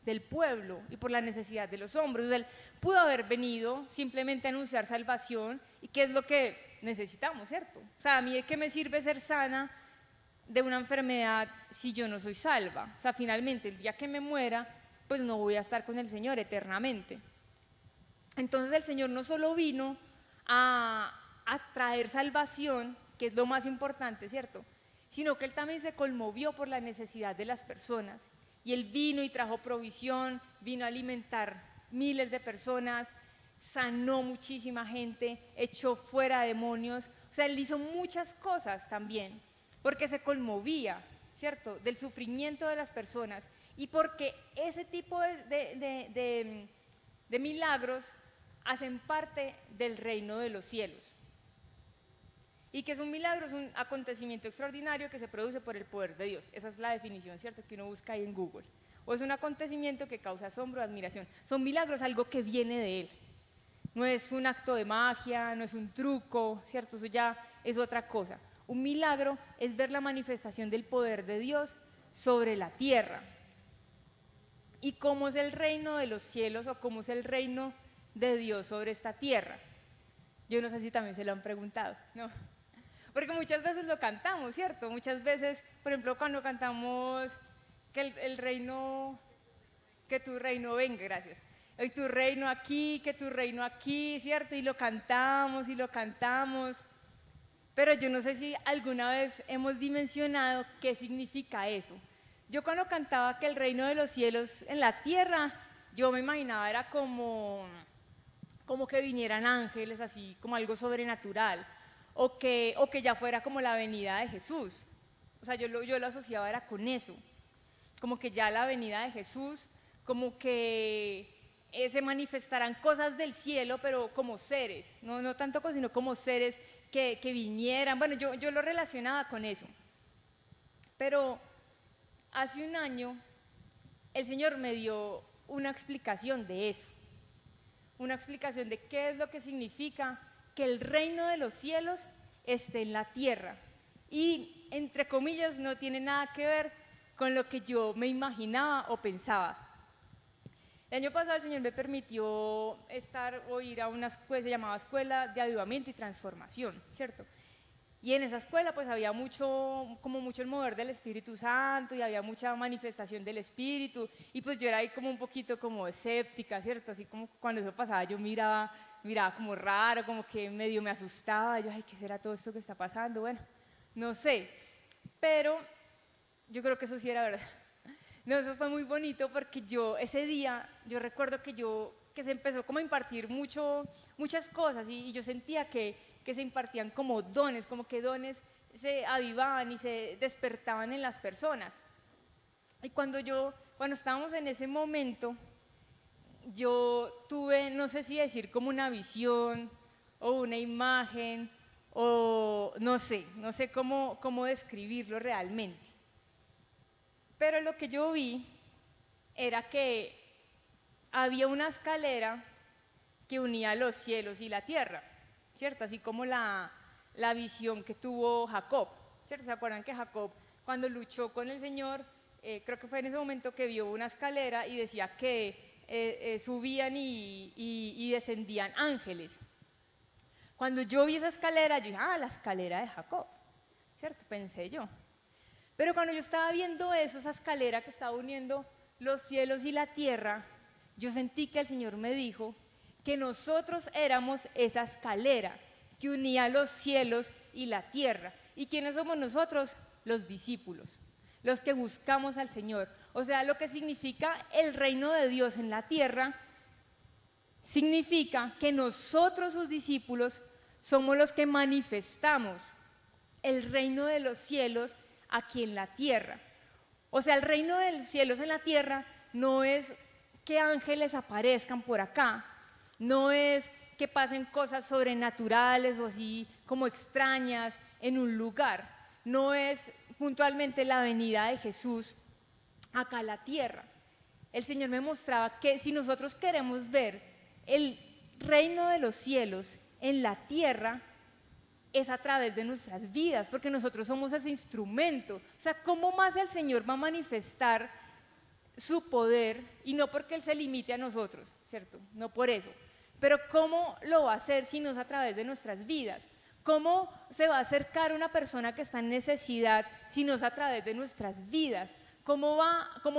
S1: del pueblo y por la necesidad de los hombres. O sea, Él pudo haber venido simplemente a anunciar salvación, y qué es lo que necesitamos, ¿cierto? O sea, a mí ¿de qué me sirve ser sana de una enfermedad si yo no soy salva? O sea, finalmente el día que me muera, pues no voy a estar con el Señor eternamente. Entonces el Señor no solo vino a traer salvación, que es lo más importante, ¿cierto?, sino que Él también se conmovió por la necesidad de las personas, y Él vino y trajo provisión, vino a alimentar miles de personas, sanó muchísima gente, echó fuera demonios. O sea, Él hizo muchas cosas también, porque se conmovía, ¿cierto?, del sufrimiento de las personas, y porque ese tipo de milagros hacen parte del reino de los cielos. Y que es un milagro, es un acontecimiento extraordinario que se produce por el poder de Dios. Esa es la definición, ¿cierto?, que uno busca ahí en Google. O es un acontecimiento que causa asombro o admiración. Son milagros, algo que viene de Él. No es un acto de magia, no es un truco, ¿cierto? Eso ya es otra cosa. Un milagro es ver la manifestación del poder de Dios sobre la tierra. ¿Y cómo es el reino de los cielos, o cómo es el reino de Dios sobre esta tierra? Yo no sé si también se lo han preguntado, ¿no? Porque muchas veces lo cantamos, ¿cierto? Muchas veces, por ejemplo, cuando cantamos que el reino, que tu reino venga, gracias. Y tu reino aquí, que tu reino aquí, ¿cierto? Y lo cantamos y lo cantamos. Pero yo no sé si alguna vez hemos dimensionado qué significa eso. Yo cuando cantaba que el reino de los cielos en la tierra, yo me imaginaba era como que vinieran ángeles, así como algo sobrenatural, o que ya fuera como la venida de Jesús. O sea, yo lo asociaba era con eso, como que ya la venida de Jesús, como que se manifestarán cosas del cielo, pero como seres, no tanto sino como seres que vinieran. Bueno, yo lo relacionaba con eso. Pero hace un año el Señor me dio una explicación de eso, una explicación de qué es lo que significa que el reino de los cielos esté en la tierra. Y, entre comillas, no tiene nada que ver con lo que yo me imaginaba o pensaba. El año pasado el Señor me permitió ir a una escuela, se llamaba Escuela de Avivamiento y Transformación, ¿cierto? Y en esa escuela pues había mucho el mover del Espíritu Santo y había mucha manifestación del Espíritu, y pues yo era ahí como un poquito como escéptica, ¿cierto? Así como cuando eso pasaba yo miraba como raro, como que medio me asustaba, yo, ay, ¿qué será todo esto que está pasando? Bueno, no sé, pero yo creo que eso sí era verdad. No, eso fue muy bonito porque ese día, yo recuerdo que se empezó como a impartir muchas cosas y yo sentía que se impartían como dones, como que dones se avivaban y se despertaban en las personas. Y cuando estábamos en ese momento, yo tuve, no sé si decir como una visión o una imagen o no sé cómo describirlo realmente. Pero lo que yo vi era que había una escalera que unía los cielos y la tierra, ¿cierto? Así como la visión que tuvo Jacob, ¿cierto? ¿Se acuerdan que Jacob, cuando luchó con el Señor, creo que fue en ese momento que vio una escalera y decía que subían y descendían ángeles? Cuando yo vi esa escalera, yo dije, la escalera de Jacob, ¿cierto? Pensé yo. Pero cuando yo estaba viendo eso, esa escalera que estaba uniendo los cielos y la tierra, yo sentí que el Señor me dijo que nosotros éramos esa escalera que unía los cielos y la tierra. ¿Y quiénes somos nosotros? Los discípulos, los que buscamos al Señor. O sea, lo que significa el reino de Dios en la tierra, significa que nosotros, sus discípulos, somos los que manifestamos el reino de los cielos aquí en la tierra. O sea, el reino de los cielos en la tierra no es que ángeles aparezcan por acá, no es que pasen cosas sobrenaturales o así como extrañas en un lugar, no es puntualmente la venida de Jesús acá a la tierra. El Señor me mostraba que si nosotros queremos ver el reino de los cielos en la tierra, es a través de nuestras vidas, porque nosotros somos ese instrumento. O sea, ¿cómo más el Señor va a manifestar su poder? Y no porque Él se limite a nosotros, ¿cierto? No por eso. Pero ¿cómo lo va a hacer si no es a través de nuestras vidas? ¿Cómo se va a acercar una persona que está en necesidad si no es a través de nuestras vidas? ¿Cómo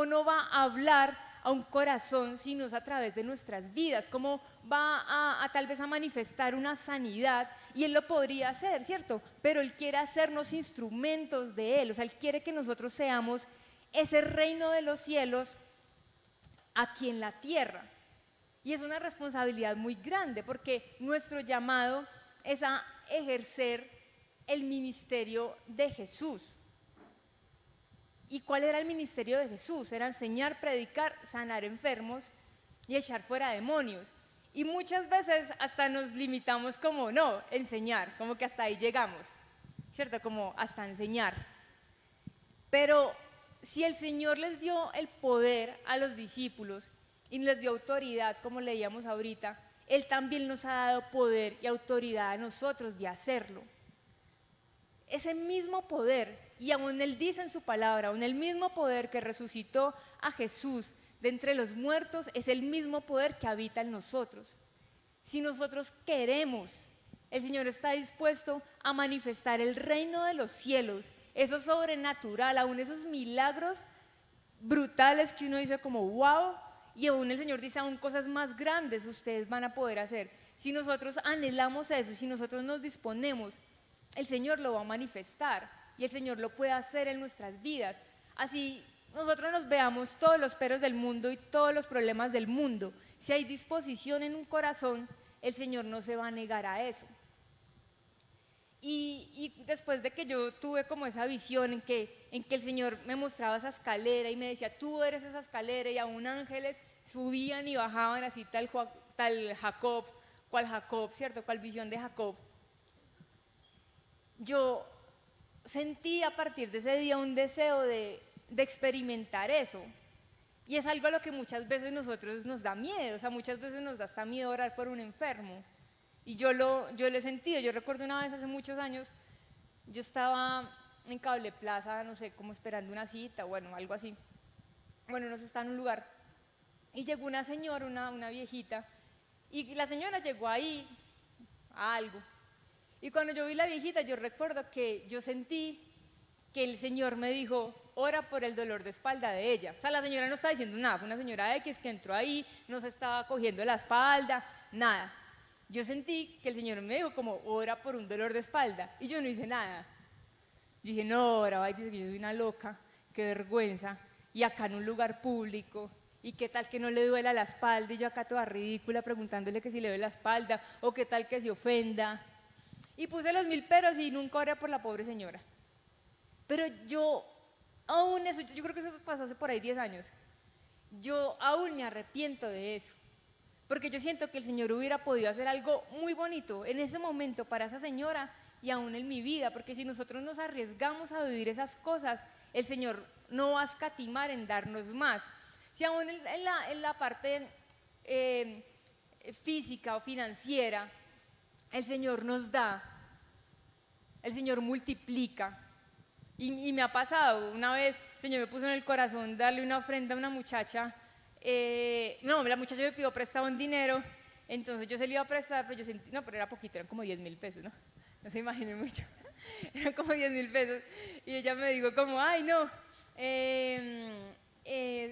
S1: no va a hablar a un corazón si no es a través de nuestras vidas? ¿Cómo va a tal vez a manifestar una sanidad? Y Él lo podría hacer, ¿cierto? Pero Él quiere hacernos instrumentos de Él. O sea, Él quiere que nosotros seamos ese reino de los cielos aquí en la tierra. Y es una responsabilidad muy grande porque nuestro llamado es a ejercer el ministerio de Jesús. ¿Y cuál era el ministerio de Jesús? Era enseñar, predicar, sanar enfermos y echar fuera demonios. Y muchas veces hasta nos limitamos como, no, enseñar, como que hasta ahí llegamos, ¿cierto? Como hasta enseñar. Pero si el Señor les dio el poder a los discípulos y les dio autoridad, como leíamos ahorita, Él también nos ha dado poder y autoridad a nosotros de hacerlo. Ese mismo poder, y aún Él dice en su palabra, aún el mismo poder que resucitó a Jesús de entre los muertos, es el mismo poder que habita en nosotros. Si nosotros queremos el Señor está dispuesto a manifestar el reino de los cielos, eso sobrenatural, aún esos milagros brutales que uno dice como wow, y aún el Señor dice aún cosas más grandes ustedes van a poder hacer. Si nosotros anhelamos eso, si nosotros nos disponemos, el Señor lo va a manifestar y el Señor lo puede hacer en nuestras vidas. Así nosotros nos veamos todos los peros del mundo y todos los problemas del mundo, si hay disposición en un corazón, el Señor no se va a negar a eso. Y después de que yo tuve como esa visión en que el Señor me mostraba esa escalera y me decía, tú eres esa escalera, y aún ángeles subían y bajaban así tal Jacob, cual Jacob, ¿cierto? Cual visión de Jacob. Yo sentí a partir de ese día un deseo de experimentar eso. Y es algo a lo que muchas veces nosotros nos da miedo, o sea, muchas veces nos da hasta miedo orar por un enfermo. Y yo lo he sentido. Yo recuerdo una vez hace muchos años, yo estaba en Cable Plaza, no sé, como esperando una cita, bueno, algo así. Bueno, nos está en un lugar. Y llegó una señora, una viejita, y la señora llegó ahí a algo. Y cuando yo vi la viejita, yo recuerdo que yo sentí que el Señor me dijo, ora por el dolor de espalda de ella. O sea, la señora no estaba diciendo nada, fue una señora X que entró ahí, no se estaba cogiendo la espalda, nada. Yo sentí que el Señor me dijo como, ora por un dolor de espalda, y yo no hice nada. Yo dije, no, ahora va y dice que yo soy una loca, qué vergüenza, y acá en un lugar público, y qué tal que no le duela la espalda, y yo acá toda ridícula preguntándole que si le duele la espalda, o qué tal que se ofenda. Y puse los 1000 peros y nunca oré por la pobre señora. Pero yo, aún eso, yo creo que eso pasó hace por ahí 10 años, yo aún me arrepiento de eso. Porque yo siento que el Señor hubiera podido hacer algo muy bonito en ese momento para esa señora y aún en mi vida, porque si nosotros nos arriesgamos a vivir esas cosas, el Señor no va a escatimar en darnos más. Si aún en la parte física o financiera, el Señor nos da, el Señor multiplica. Y me ha pasado, una vez el Señor me puso en el corazón darle una ofrenda a una muchacha. No, la muchacha me pidió prestado un dinero, entonces yo se le iba a prestar, pero yo sentí, no, pero era poquito, eran como 10.000 pesos, ¿no? No se imaginen mucho, eran como 10.000 pesos. Y ella me dijo como, ay, no,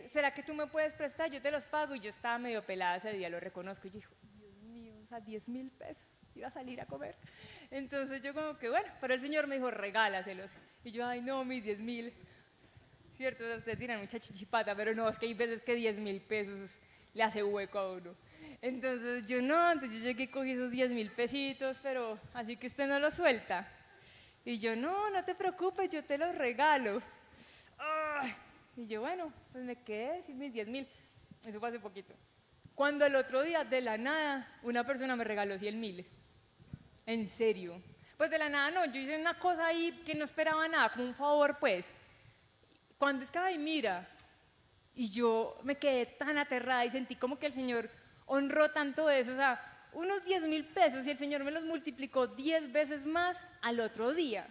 S1: ¿será que tú me puedes prestar? Yo te los pago. Y yo estaba medio pelada ese día, lo reconozco, y yo dije, Dios mío, o sea, 10.000 pesos, iba a salir a comer. Entonces yo como que, bueno, pero el Señor me dijo, regálaselos. Y yo, ay, no, mis 10.000. Cierto, ustedes tiran mucha chichipata, pero no, es que hay veces que 10.000 pesos le hace hueco a uno. Entonces yo no, entonces yo llegué y cogí esos 10.000 pesitos, pero así que usted no los suelta. Y yo, no te preocupes, yo te los regalo. ¡Ay! Y yo, bueno, pues me quedé sin mis 10.000. Eso fue hace poquito. Cuando el otro día, de la nada, una persona me regaló 100.000. En serio. Pues de la nada no, yo hice una cosa ahí que no esperaba nada, como un favor pues. Cuando es que, ay, mira, y yo me quedé tan aterrada y sentí como que el Señor honró tanto eso, o sea, unos 10.000 pesos, y el Señor me los multiplicó 10 veces más al otro día.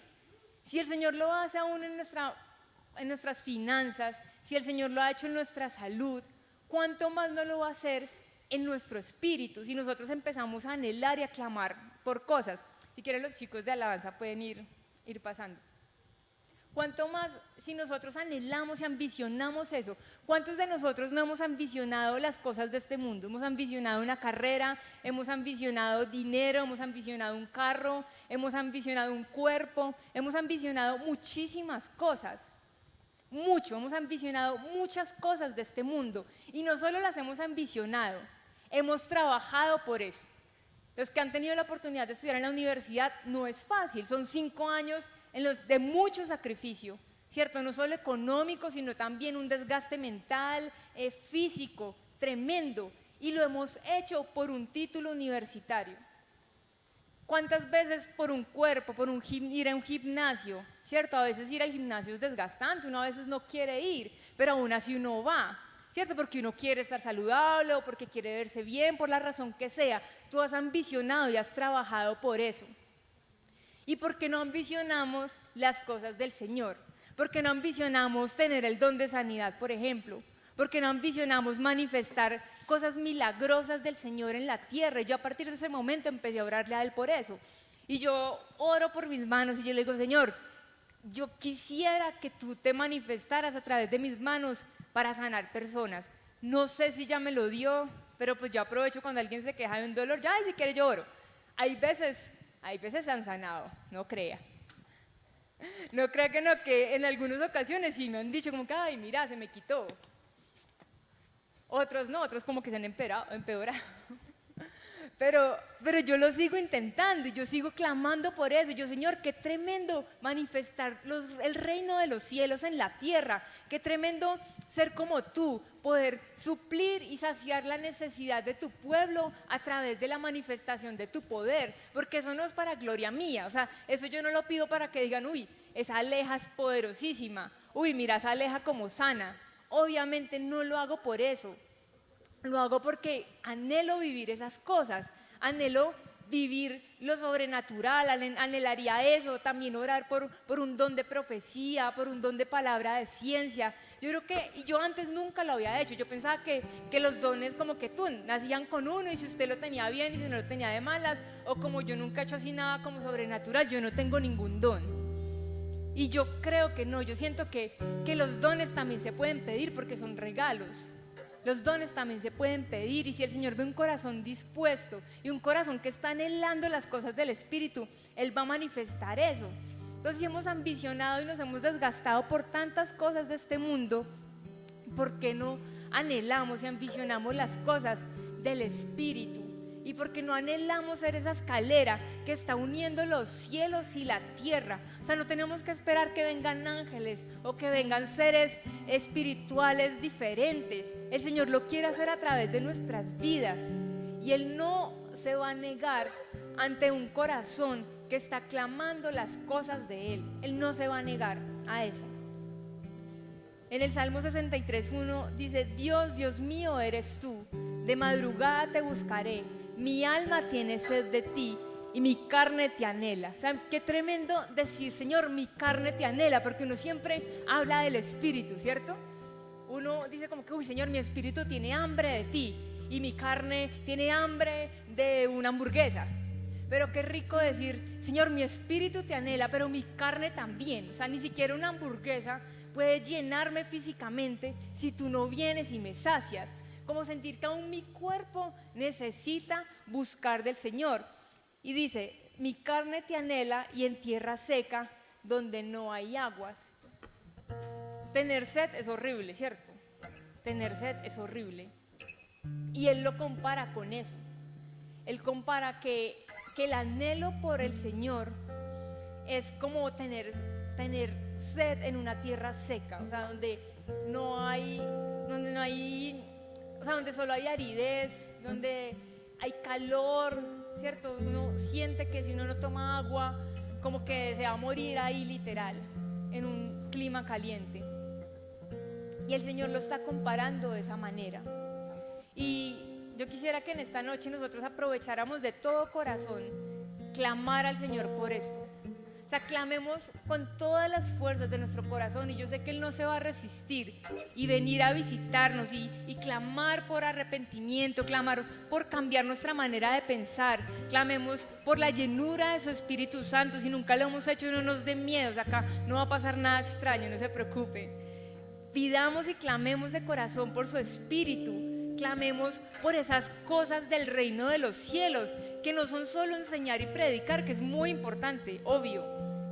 S1: Si el Señor lo hace aún en nuestras finanzas, si el Señor lo ha hecho en nuestra salud, ¿cuánto más no lo va a hacer en nuestro espíritu? Si nosotros empezamos a anhelar y a clamar por cosas. Si quieren, los chicos de alabanza pueden ir pasando. ¿Cuánto más si nosotros anhelamos y ambicionamos eso? ¿Cuántos de nosotros no hemos ambicionado las cosas de este mundo? Hemos ambicionado una carrera, hemos ambicionado dinero, hemos ambicionado un carro, hemos ambicionado un cuerpo, hemos ambicionado muchísimas cosas. Hemos ambicionado muchas cosas de este mundo. Y no solo las hemos ambicionado, hemos trabajado por eso. Los que han tenido la oportunidad de estudiar en la universidad no es fácil, son 5 años de mucho sacrificio, ¿cierto? No solo económico, sino también un desgaste mental, físico, tremendo, y lo hemos hecho por un título universitario. ¿Cuántas veces por un cuerpo, ir a un gimnasio, ¿cierto? A veces ir al gimnasio es desgastante, uno a veces no quiere ir, pero aún así uno va, ¿cierto? Porque uno quiere estar saludable o porque quiere verse bien, por la razón que sea. Tú has ambicionado y has trabajado por eso. ¿Y por qué no ambicionamos las cosas del Señor? ¿Por qué no ambicionamos tener el don de sanidad, por ejemplo? ¿Por qué no ambicionamos manifestar cosas milagrosas del Señor en la tierra? Y yo a partir de ese momento empecé a orarle a Él por eso. Y yo oro por mis manos y yo le digo, Señor, yo quisiera que tú te manifestaras a través de mis manos para sanar personas. No sé si ya me lo dio, pero pues yo aprovecho cuando alguien se queja de un dolor, ya, y si quiere yo oro. Hay veces se han sanado, no crea. No crea que no, que en algunas ocasiones sí me han dicho como que, ay, mira, se me quitó. Otros no, otros como que se han empeorado. Pero yo lo sigo intentando y yo sigo clamando por eso. Yo, Señor, qué tremendo manifestar el reino de los cielos en la tierra. Qué tremendo ser como tú, poder suplir y saciar la necesidad de tu pueblo a través de la manifestación de tu poder. Porque eso no es para gloria mía. O sea, eso yo no lo pido para que digan, uy, esa Aleja es poderosísima. Uy, mira esa Aleja como sana. Obviamente no lo hago por eso. Lo hago porque anhelo vivir esas cosas, anhelo vivir lo sobrenatural, anhelaría eso, también orar por un don de profecía, por un don de palabra de ciencia. Yo creo que, y yo antes nunca lo había hecho, yo pensaba que los dones como que tú, nacían con uno y si usted lo tenía bien y si no lo tenía de malas, o como yo nunca he hecho así nada como sobrenatural, yo no tengo ningún don. Y yo creo que no, yo siento que los dones también se pueden pedir porque son regalos. Los dones también se pueden pedir y si el Señor ve un corazón dispuesto y un corazón que está anhelando las cosas del Espíritu, Él va a manifestar eso. Entonces, si hemos ambicionado y nos hemos desgastado por tantas cosas de este mundo, ¿por qué no anhelamos y ambicionamos las cosas del Espíritu? ¿Y por qué no anhelamos ser esa escalera que está uniendo los cielos y la tierra? O sea, no tenemos que esperar que vengan ángeles o que vengan seres espirituales diferentes. El Señor lo quiere hacer a través de nuestras vidas y Él no se va a negar ante un corazón que está clamando las cosas de Él. Él no se va a negar a eso. En el Salmo 63:1 dice, Dios, Dios mío eres tú, de madrugada te buscaré. Mi alma tiene sed de ti y mi carne te anhela. O sea, qué tremendo decir, Señor, mi carne te anhela, porque uno siempre habla del Espíritu, ¿cierto? Uno dice como que, uy, Señor, mi espíritu tiene hambre de ti y mi carne tiene hambre de una hamburguesa. Pero qué rico decir, Señor, mi espíritu te anhela, pero mi carne también. O sea, ni siquiera una hamburguesa puede llenarme físicamente si tú no vienes y me sacias. Como sentir que aún mi cuerpo necesita buscar del Señor. Y dice, mi carne te anhela y en tierra seca donde no hay aguas. Tener sed es horrible, ¿cierto? Tener sed es horrible. Y Él lo compara con eso. Él compara que el anhelo por el Señor es como tener sed en una tierra seca, o sea, donde no hay, o sea, donde solo hay aridez, donde hay calor, ¿cierto? Uno siente que si uno no toma agua, como que se va a morir ahí literal, en un clima caliente. Y el Señor lo está comparando de esa manera. Y yo quisiera que en esta noche nosotros aprovecháramos de todo corazón clamar al Señor por esto. O sea, clamemos con todas las fuerzas de nuestro corazón y yo sé que Él no se va a resistir y venir a visitarnos y clamar por arrepentimiento, clamar por cambiar nuestra manera de pensar, clamemos por la llenura de su Espíritu Santo. Si nunca lo hemos hecho, no nos dé miedo, o sea, acá no va a pasar nada extraño, no se preocupe. Pidamos y clamemos de corazón por su Espíritu, clamemos por esas cosas del reino de los cielos, que no son solo enseñar y predicar, que es muy importante, obvio,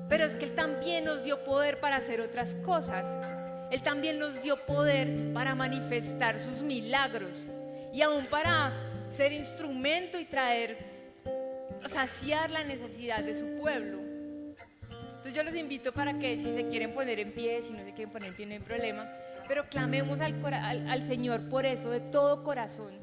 S1: pero es que Él también nos dio poder para hacer otras cosas. Él también nos dio poder para manifestar sus milagros y aún para ser instrumento y saciar la necesidad de su pueblo. Entonces yo los invito para que si se quieren poner en pie, si no se quieren poner en pie no hay problema, pero clamemos al Señor por eso de todo corazón.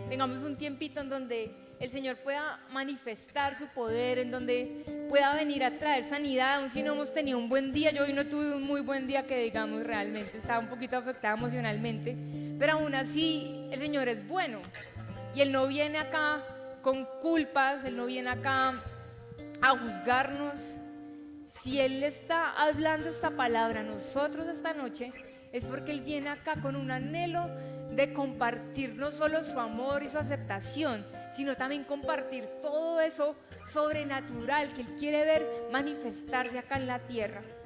S1: Tengamos un tiempito en donde el Señor pueda manifestar su poder, en donde pueda venir a traer sanidad, aun si no hemos tenido un buen día. Yo hoy no tuve un muy buen día, que digamos, realmente estaba un poquito afectada emocionalmente, pero aún así el Señor es bueno y Él no viene acá con culpas, Él no viene acá a juzgarnos. Si Él está hablando esta palabra a nosotros esta noche, es porque Él viene acá con un anhelo de compartir no solo su amor y su aceptación, sino también compartir todo eso sobrenatural que Él quiere ver manifestarse acá en la tierra.